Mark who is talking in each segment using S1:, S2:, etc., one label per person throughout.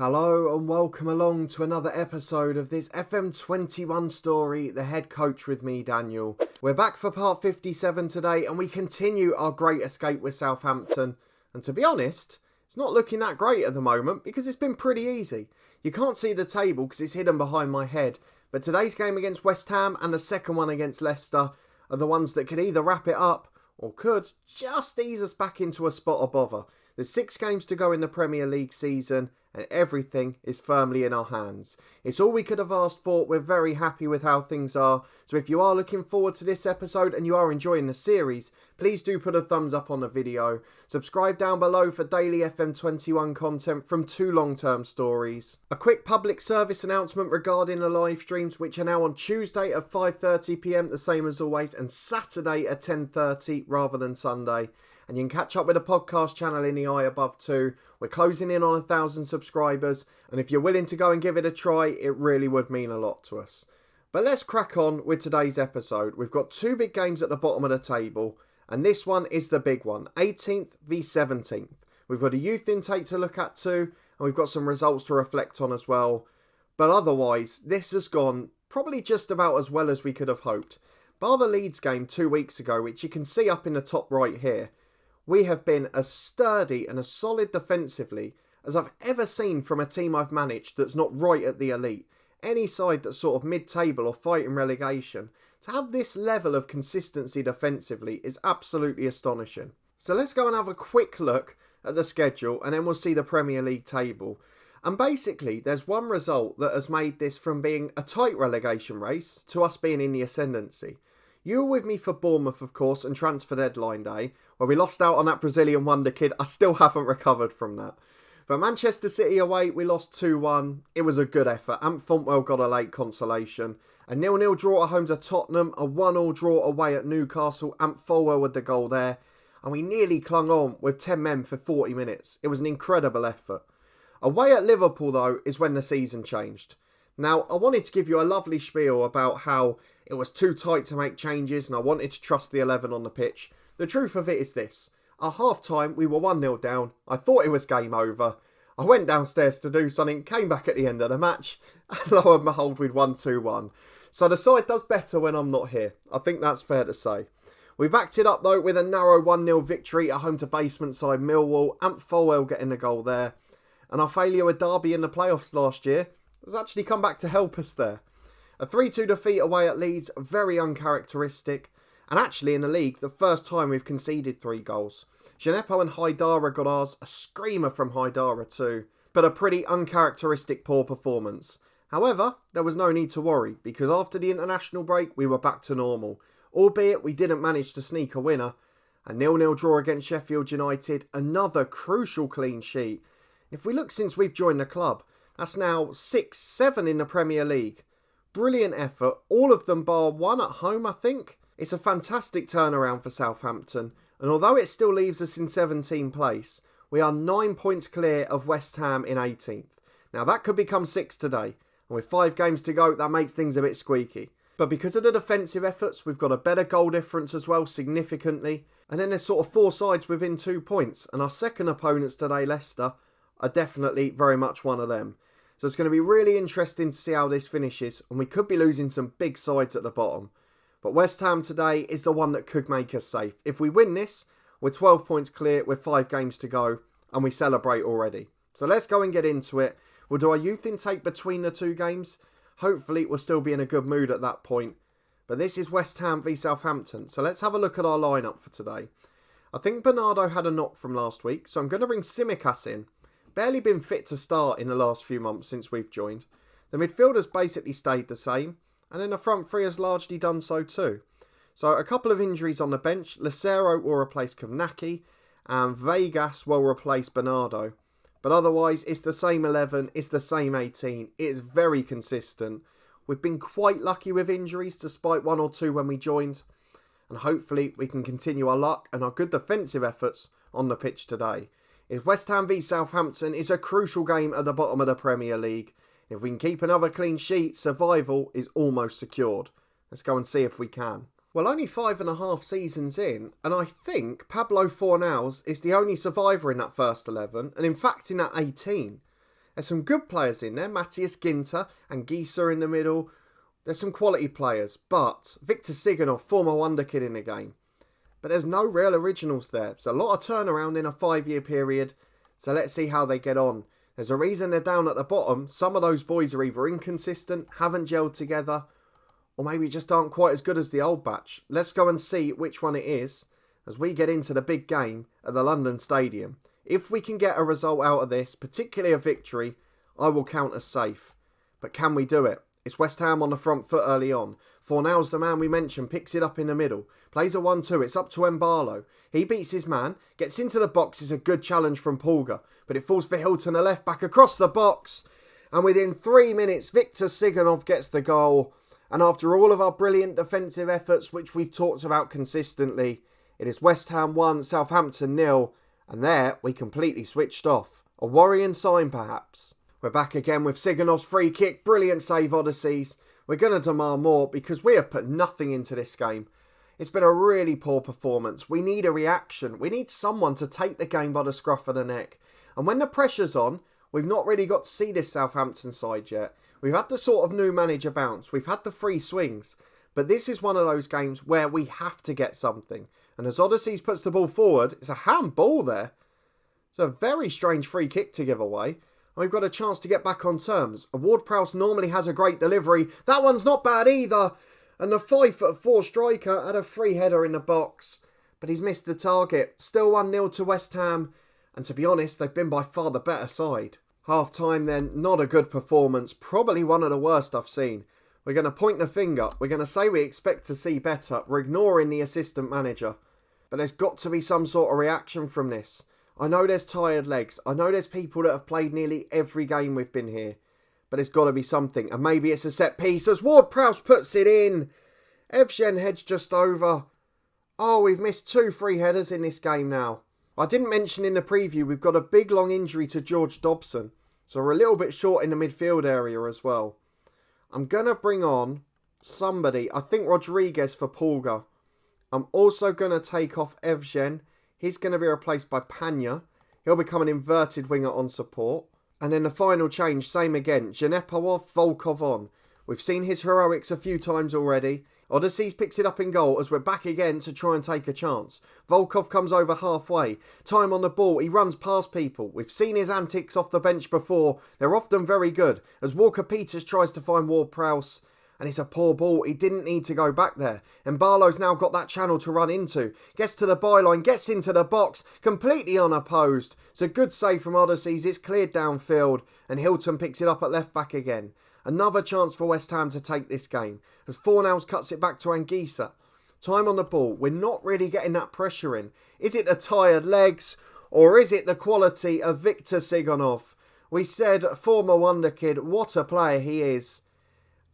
S1: Hello and welcome along to another episode of this FM21 story, The Head Coach with me, Daniel. We're back for part 57 today and we continue our great escape with Southampton. And to be honest, it's not looking that great at the moment because it's been pretty easy. You can't see the table because it's hidden behind my head. But today's game against West Ham and the second one against Leicester are the ones that could either wrap it up or could just ease us back into a spot of bother. There's 6 games to go in the Premier League season and everything is firmly in our hands. It's all we could have asked for. We're very happy with how things are. So if you are looking forward to this episode and you are enjoying the series, please do put a thumbs up on the video. Subscribe down below for daily FM21 content from 2 long-term stories. A quick public service announcement regarding the live streams, which are now on Tuesday at 5:30 PM, the same as always, and Saturday at 10:30 rather than Sunday. And you can catch up with the podcast channel in the eye above too. We're closing in on 1,000 subscribers. And if you're willing to go and give it a try, it really would mean a lot to us. But let's crack on with today's episode. We've got 2 big games at the bottom of the table. And this one is the big one. 18th v 17th. We've got a youth intake to look at too. And we've got some results to reflect on as well. But otherwise, this has gone probably just about as well as we could have hoped. Bar the Leeds game 2 weeks ago, which you can see up in the top right here. We have been as sturdy and as solid defensively as I've ever seen from a team I've managed that's not right at the elite. Any side that's sort of mid-table or fighting relegation, to have this level of consistency defensively is absolutely astonishing. So let's go and have a quick look at the schedule and then we'll see the Premier League table. And basically there's one result that has made this from being a tight relegation race to us being in the ascendancy. You were with me for Bournemouth, of course, and transfer deadline day, where we lost out on that Brazilian wonder kid. I still haven't recovered from that. But Manchester City away, we lost 2-1. It was a good effort. Ant Fontwell got a late consolation. A 0-0 draw at home to Tottenham, a 1-1 draw away at Newcastle. Ant Fontwell with the goal there. And we nearly clung on with 10 men for 40 minutes. It was an incredible effort. Away at Liverpool, though, is when the season changed. Now, I wanted to give you a lovely spiel about how it was too tight to make changes and I wanted to trust the 11 on the pitch. The truth of it is this. At half-time, we were 1-0 down. I thought it was game over. I went downstairs to do something, came back at the end of the match, and lo and behold, we'd won 2-1. So the side does better when I'm not here. I think that's fair to say. We backed it up, though, with a narrow 1-0 victory at home to basement side Millwall. Ant Fontwell getting the goal there. And our failure with Derby in the playoffs last year has actually come back to help us there. A 3-2 defeat away at Leeds, very uncharacteristic. And actually in the league, the first time we've conceded 3 goals. Djenepo and Haidara got ours, a screamer from Haidara too. But a pretty uncharacteristic poor performance. However, there was no need to worry, because after the international break, we were back to normal. Albeit we didn't manage to sneak a winner. A 0-0 draw against Sheffield United, another crucial clean sheet. If we look since we've joined the club, that's now 6-7 in the Premier League. Brilliant effort, all of them bar 1 at home, I think. It's a fantastic turnaround for Southampton, and although it still leaves us in 17th place, we are 9 points clear of West Ham in 18th. Now that could become 6 today, and with 5 games to go, that makes things a bit squeaky. But because of the defensive efforts, we've got a better goal difference as well, significantly. And then there's sort of 4 sides within 2 points, and our second opponents today, Leicester, are definitely very much one of them. So it's going to be really interesting to see how this finishes, and we could be losing some big sides at the bottom. But West Ham today is the one that could make us safe. If we win this, we're 12 points clear with 5 games to go, and we celebrate already. So let's go and get into it. We'll do our youth intake between the 2 games. Hopefully we'll still be in a good mood at that point. But this is West Ham v Southampton, so let's have a look at our lineup for today. I think Bernardo had a knock from last week, so I'm going to bring Tsimikas in. Barely been fit to start in the last few months since we've joined. The midfielders basically stayed the same, and then the front 3 has largely done so too. So a couple of injuries on the bench. Lucero will replace Kovnacki, and Vegas will replace Bernardo. But otherwise, it's the same 11, it's the same 18, it's very consistent. We've been quite lucky with injuries, despite 1 or 2 when we joined. And hopefully we can continue our luck and our good defensive efforts on the pitch today. If West Ham v Southampton is a crucial game at the bottom of the Premier League. If we can keep another clean sheet, survival is almost secured. Let's go and see if we can. Well, only 5.5 seasons in, and I think Pablo Fornals is the only survivor in that first 11, and in fact in that 18. There's some good players in there, Matthias Ginter and Gieser in the middle. There's some quality players, but Victor Siganov, former wonder kid in the game. But there's no real originals there. There's a lot of turnaround in a 5-year period, so let's see how they get on. There's a reason they're down at the bottom. Some of those boys are either inconsistent, haven't gelled together, or maybe just aren't quite as good as the old batch. Let's go and see which one it is as we get into the big game at the London Stadium. If we can get a result out of this, particularly a victory, I will count as safe. But can we do it? It's West Ham on the front foot early on. Fornals, the man we mentioned, picks it up in the middle. Plays a 1-2. It's up to Mbalo. He beats his man. Gets into the box. It's a good challenge from Pulga. But it falls for Hilton, the left back, across the box. And within 3 minutes, Victor Siganov gets the goal. And after all of our brilliant defensive efforts, which we've talked about consistently, it is West Ham 1, Southampton 0. And there, we completely switched off. A worrying sign, perhaps. We're back again with Siganov's free kick. Brilliant save, Odysseys. We're going to demand more because we have put nothing into this game. It's been a really poor performance. We need a reaction. We need someone to take the game by the scruff of the neck. And when the pressure's on, we've not really got to see this Southampton side yet. We've had the sort of new manager bounce. We've had the free swings. But this is one of those games where we have to get something. And as Odysseys puts the ball forward, it's a handball there. It's a very strange free kick to give away. And we've got a chance to get back on terms. Ward-Prowse normally has a great delivery. That one's not bad either. And the 5'4" striker had a free header in the box. But he's missed the target. Still 1-0 to West Ham. And to be honest, they've been by far the better side. Half time then, not a good performance. Probably one of the worst I've seen. We're going to point the finger. We're going to say we expect to see better. We're ignoring the assistant manager. But there's got to be some sort of reaction from this. I know there's tired legs. I know there's people that have played nearly every game we've been here. But it's got to be something. And maybe it's a set piece as Ward-Prowse puts it in. Evgen heads just over. Oh, we've missed 2 free headers in this game now. I didn't mention in the preview we've got a big long injury to George Dobson. So we're a little bit short in the midfield area as well. I'm going to bring on somebody. I think Rodriguez for Pulga. I'm also going to take off Evgen. He's going to be replaced by Panya. He'll become an inverted winger on support. And then the final change, same again. Janepov, Volkov on. We've seen his heroics a few times already. Odysseys picks it up in goal as we're back again to try and take a chance. Volkov comes over halfway. Time on the ball. He runs past people. We've seen his antics off the bench before. They're often very good. As Walker-Peters tries to find Ward-Prowse. And it's a poor ball. He didn't need to go back there. And Barlow's now got that channel to run into. Gets to the byline. Gets into the box. Completely unopposed. It's a good save from Odysseys. It's cleared downfield. And Hilton picks it up at left back again. Another chance for West Ham to take this game. As Fornals cuts it back to Anguissa. Time on the ball. We're not really getting that pressure in. Is it the tired legs? Or is it the quality of Victor Siganov? We said former wonder kid. What a player he is.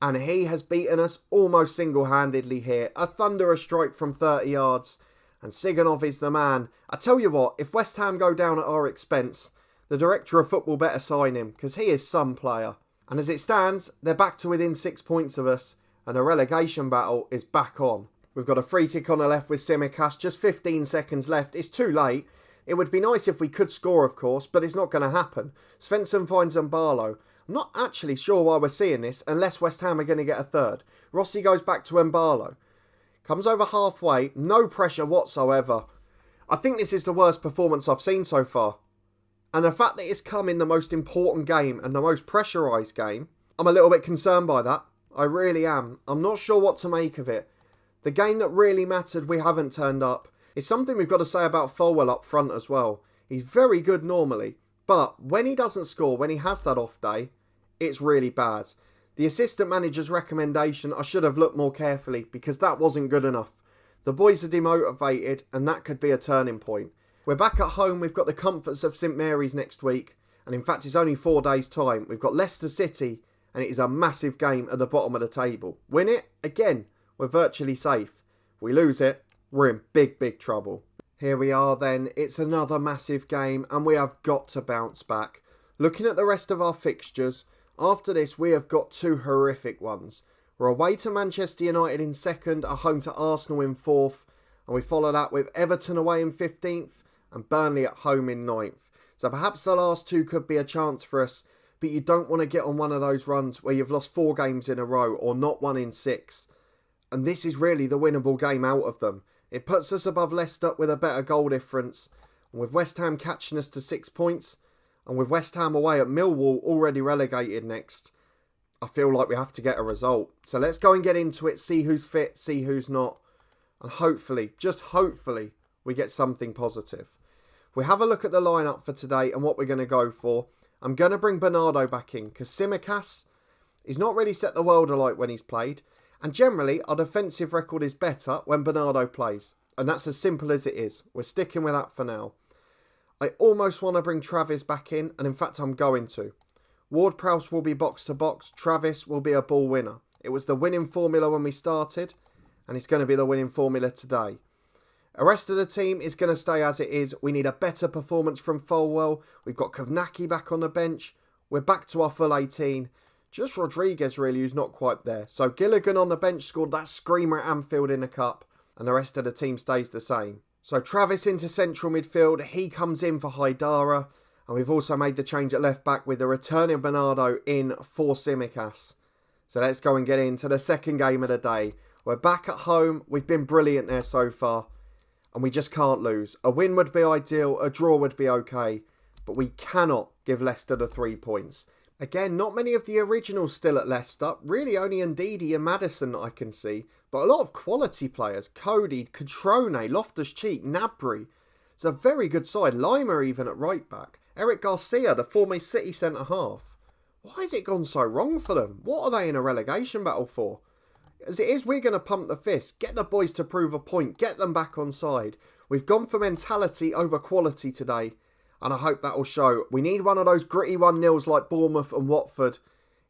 S1: And he has beaten us almost single-handedly here. A thunderous strike from 30 yards. And Siganov is the man. I tell you what, if West Ham go down at our expense, the director of football better sign him, because he is some player. And as it stands, they're back to within 6 points of us. And the relegation battle is back on. We've got a free kick on the left with Tsimikas. Just 15 seconds left. It's too late. It would be nice if we could score, of course, but it's not going to happen. Svensson finds Mbalo. I'm not actually sure why we're seeing this, unless West Ham are going to get a third. Rossi goes back to Mbalo. Comes over halfway, no pressure whatsoever. I think this is the worst performance I've seen so far. And the fact that it's come in the most important game and the most pressurised game, I'm a little bit concerned by that. I really am. I'm not sure what to make of it. The game that really mattered, we haven't turned up. It's something we've got to say about Folwell up front as well. He's very good normally. But when he doesn't score, when he has that off day, it's really bad. The assistant manager's recommendation, I should have looked more carefully because that wasn't good enough. The boys are demotivated and that could be a turning point. We're back at home, we've got the comforts of St Mary's next week. And in fact, it's only 4 days' time. We've got Leicester City and it is a massive game at the bottom of the table. Win it, again, we're virtually safe. If we lose it, we're in big, big trouble. Here we are then, it's another massive game and we have got to bounce back. Looking at the rest of our fixtures, after this we have got 2 horrific ones. We're away to Manchester United in 2nd, are home to Arsenal in 4th, and we follow that with Everton away in 15th and Burnley at home in 9th. So perhaps the last 2 could be a chance for us. But but you don't want to get on one of those runs where you've lost 4 games in a row or not won in 6. And this is really the winnable game out of them. It puts us above Leicester with a better goal difference. And with West Ham catching us to 6 points, and with West Ham away at Millwall already relegated next, I feel like we have to get a result. So let's go and get into it, see who's fit, see who's not. And hopefully, just hopefully, we get something positive. We have a look at the lineup for today and what we're going to go for. I'm going to bring Bernardo back in because Tsimikas, he's not really set the world alight when he's played. And generally, our defensive record is better when Bernardo plays. And that's as simple as it is. We're sticking with that for now. I almost want to bring Travis back in, and in fact I'm going to. Ward-Prowse will be box to box. Travis will be a ball winner. It was the winning formula when we started, and it's going to be the winning formula today. The rest of the team is going to stay as it is. We need a better performance from Folwell. We've got Kovnacki back on the bench. We're back to our full 18. Just Rodriguez really, who's not quite there. So Gilligan on the bench scored that screamer at Anfield in the Cup, and the rest of the team stays the same. So Travis into central midfield. He comes in for Haidara. And we've also made the change at left back with the returning Bernardo in for Tsimikas. So let's go and get into the second game of the day. We're back at home. We've been brilliant there so far. And we just can't lose. A win would be ideal. A draw would be okay. But we cannot give Leicester the 3 points. Again, not many of the originals still at Leicester. Really only Ndidi and Maddison that I can see. But a lot of quality players. Cody, Catrone, Loftus-Cheek, Nabry. It's a very good side. Lima even at right back. Eric Garcia, the former City centre-half. Why has it gone so wrong for them? What are they in a relegation battle for? As it is, we're going to pump the fist. Get the boys to prove a point. Get them back on side. We've gone for mentality over quality today. And I hope that will show. We need one of those gritty 1-0s like Bournemouth and Watford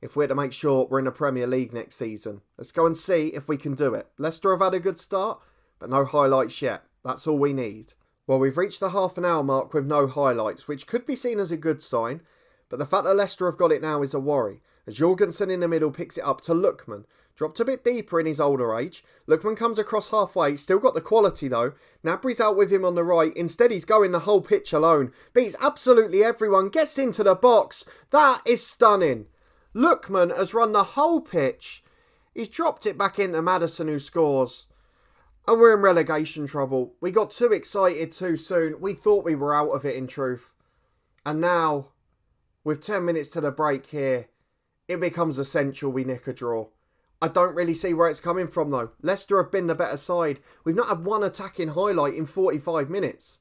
S1: if we're to make sure we're in the Premier League next season. Let's go and see if we can do it. Leicester have had a good start, but no highlights yet. That's all we need. Well, we've reached the half an hour mark with no highlights, which could be seen as a good sign. But the fact that Leicester have got it now is a worry. As Jorgensen in the middle picks it up to Lookman. Dropped a bit deeper in his older age. Lookman comes across halfway. Still got the quality though. Nabry's out with him on the right. Instead he's going the whole pitch alone. Beats absolutely everyone. Gets into the box. That is stunning. Lookman has run the whole pitch. He's dropped it back into Maddison who scores. And we're in relegation trouble. We got too excited too soon. We thought we were out of it in truth. And now, with 10 minutes to the break here, it becomes essential we nick a draw. I don't really see where it's coming from though. Leicester have been the better side. We've not had one attacking highlight in 45 minutes.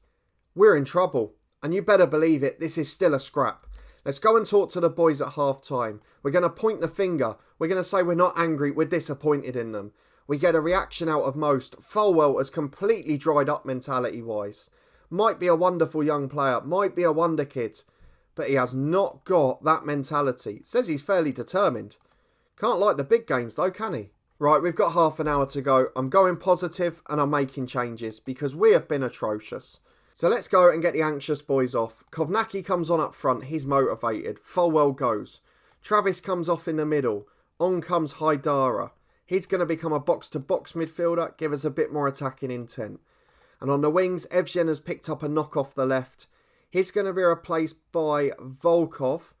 S1: We're in trouble. And you better believe it, this is still a scrap. Let's go and talk to the boys at half time. We're going to point the finger. We're going to say we're not angry, we're disappointed in them. We get a reaction out of most. Folwell has completely dried up mentality-wise. Might be a wonderful young player. Might be a wonder kid. But he has not got that mentality. Says he's fairly determined. Can't like the big games though, can he? Right, we've got half an hour to go. I'm going positive and I'm making changes because we have been atrocious. So let's go and get the anxious boys off. Kovnacki comes on up front. He's motivated. Folwell goes. Travis comes off in the middle. On comes Haidara. He's going to become a box-to-box midfielder, give us a bit more attacking intent. And on the wings, Evgen has picked up a knock off the left. He's going to be replaced by Volkov.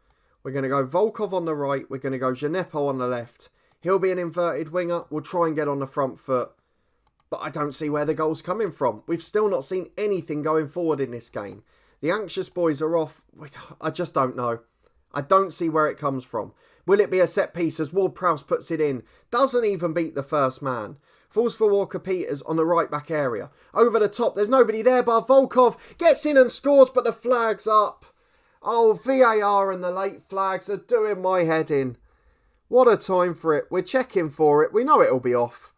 S1: We're going to go Volkov on the right. We're going to go Djenepo on the left. He'll be an inverted winger. We'll try and get on the front foot. But I don't see where the goal's coming from. We've still not seen anything going forward in this game. The anxious boys are off. I just don't know. I don't see where it comes from. Will it be a set piece as Ward-Prowse puts it in? Doesn't even beat the first man. Falls for Walker-Peters on the right back area. Over the top, there's nobody there but Volkov. Gets in and scores, but the flag's up. Oh, VAR and the late flags are doing my head in. What a time for it. We're checking for it. We know it'll be off.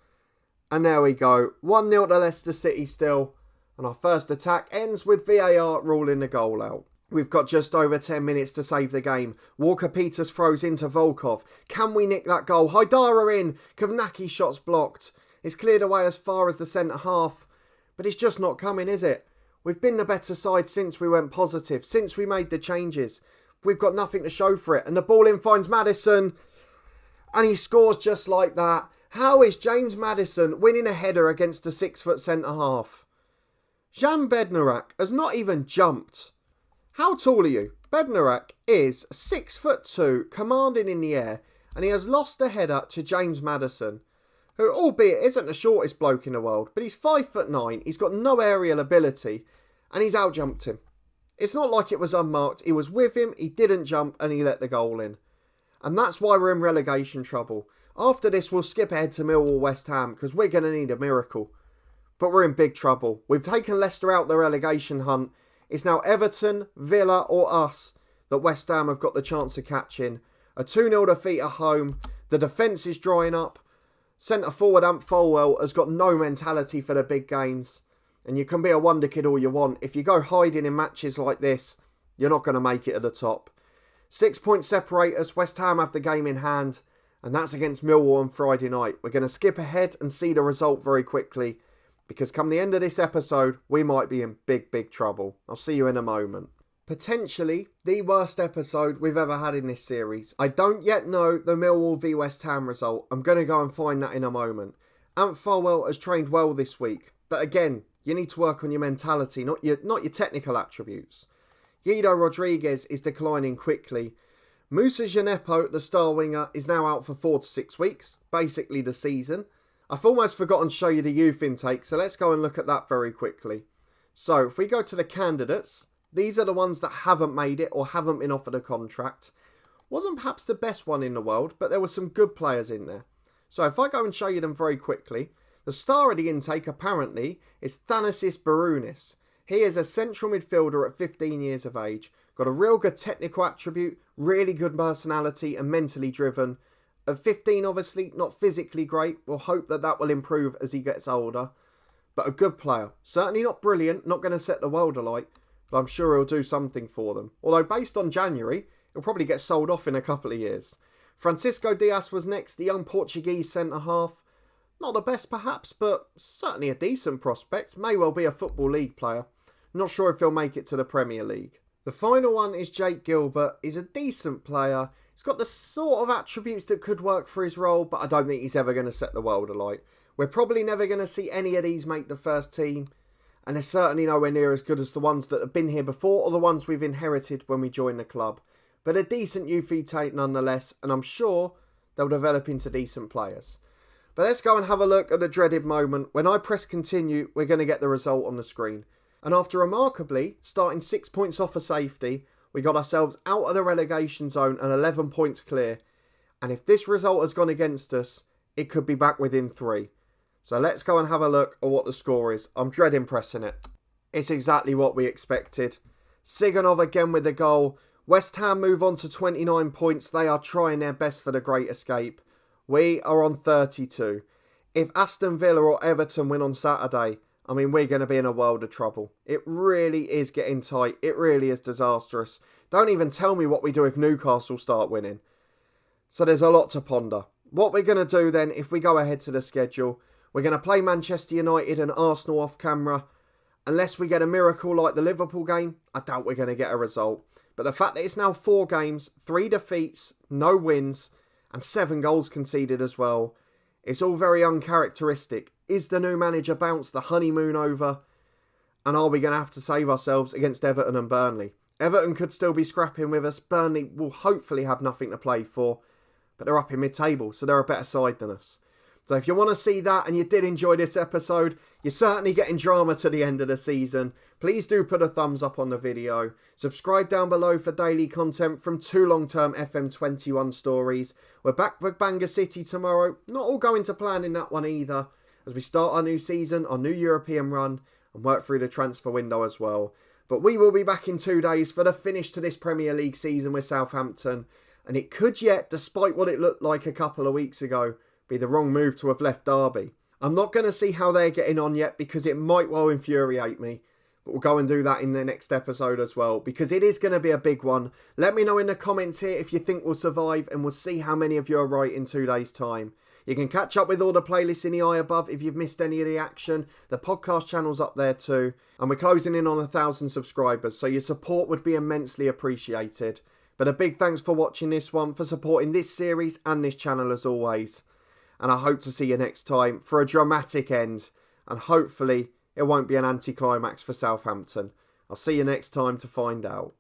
S1: And there we go. 1-0 to Leicester City still. And our first attack ends with VAR ruling the goal out. We've got just over 10 minutes to save the game. Walker-Peters throws into Volkov. Can we nick that goal? Haidara in. Kovnacki shot's blocked. It's cleared away as far as the centre-half. But it's just not coming, is it? We've been the better side since we went positive. Since we made the changes. We've got nothing to show for it. And the ball in finds Maddison. And he scores just like that. How is James Maddison winning a header against a 6-foot centre-half? Jan Bednarak has not even jumped. How tall are you? Bednarek is 6'2", commanding in the air, and he has lost the header to James Maddison, who albeit isn't the shortest bloke in the world, but he's 5'9", he's got no aerial ability, and he's outjumped him. It's not like it was unmarked, he was with him, he didn't jump, and he let the goal in. And that's why we're in relegation trouble. After this, we'll skip ahead to Millwall West Ham, because we're going to need a miracle. But we're in big trouble. We've taken Leicester out the relegation hunt. It's now Everton, Villa or us that West Ham have got the chance of catching. A 2-0 defeat at home. The defence is drying up. Centre forward Ant Folwell has got no mentality for the big games. And you can be a wonder kid all you want. If you go hiding in matches like this, you're not going to make it at the top. 6 points separate us. West Ham have the game in hand. And that's against Millwall on Friday night. We're going to skip ahead and see the result very quickly. Because come the end of this episode, we might be in big, big trouble. I'll see you in a moment. Potentially the worst episode we've ever had in this series. I don't yet know the Millwall v West Ham result. I'm going to go and find that in a moment. Ant Folwell has trained well this week. But again, you need to work on your mentality, not your technical attributes. Guido Rodriguez is declining quickly. Moussa Djenepo, the star winger, is now out for 4 to 6 weeks. Basically the season. I've almost forgotten to show you the youth intake, so let's go and look at that very quickly. So, if we go to the candidates, these are the ones that haven't made it or haven't been offered a contract. Wasn't perhaps the best one in the world, but there were some good players in there. So, if I go and show you them very quickly, the star of the intake apparently is Thanasis Barounis. He is a central midfielder at 15 years of age, got a real good technical attribute, really good personality and mentally driven. At 15, obviously, not physically great. We'll hope that that will improve as he gets older. But a good player. Certainly not brilliant, not going to set the world alight, but I'm sure he'll do something for them. Although, based on January, he'll probably get sold off in a couple of years. Francisco Diaz was next, the young Portuguese centre-half. Not the best, perhaps, but certainly a decent prospect. May well be a Football League player. Not sure if he'll make it to the Premier League. The final one is Jake Gilbert. He's a decent player. He's got the sort of attributes that could work for his role, but I don't think he's ever going to set the world alight. We're probably never going to see any of these make the first team, and they're certainly nowhere near as good as the ones that have been here before or the ones we've inherited when we joined the club. But a decent youth intake nonetheless, and I'm sure they'll develop into decent players. But let's go and have a look at the dreaded moment. When I press continue, we're going to get the result on the screen. And after remarkably starting 6 points off a safety, we got ourselves out of the relegation zone and 11 points clear. And if this result has gone against us, it could be back within 3. So let's go and have a look at what the score is. I'm dreading pressing it. It's exactly what we expected. Siganov again with the goal. West Ham move on to 29 points. They are trying their best for the great escape. We are on 32. If Aston Villa or Everton win on Saturday, I mean, we're going to be in a world of trouble. It really is getting tight. It really is disastrous. Don't even tell me what we do if Newcastle start winning. So there's a lot to ponder. What we're going to do then, if we go ahead to the schedule, we're going to play Manchester United and Arsenal off camera. Unless we get a miracle like the Liverpool game, I doubt we're going to get a result. But the fact that it's now 4 games, 3 defeats, no wins, and 7 goals conceded as well, it's all very uncharacteristic. Is the new manager bounced the honeymoon over? And are we going to have to save ourselves against Everton and Burnley? Everton could still be scrapping with us. Burnley will hopefully have nothing to play for. But they're up in mid-table, so they're a better side than us. So if you want to see that and you did enjoy this episode, you're certainly getting drama to the end of the season. Please do put a thumbs up on the video. Subscribe down below for daily content from 2 long-term FM21 stories. We're back with Bangor City tomorrow. Not all going to plan in that one either, as we start our new season, our new European run, and work through the transfer window as well. But we will be back in 2 days for the finish to this Premier League season with Southampton. And it could yet, despite what it looked like a couple of weeks ago, be the wrong move to have left Derby. I'm not going to see how they're getting on yet because it might well infuriate me. But we'll go and do that in the next episode as well, because it is going to be a big one. Let me know in the comments here if you think we'll survive, and we'll see how many of you are right in 2 days' time. You can catch up with all the playlists in the eye above if you've missed any of the action. The podcast channel's up there too. And we're closing in on 1,000 subscribers, so your support would be immensely appreciated. But a big thanks for watching this one, for supporting this series and this channel as always. And I hope to see you next time for a dramatic end. And hopefully it won't be an anticlimax for Southampton. I'll see you next time to find out.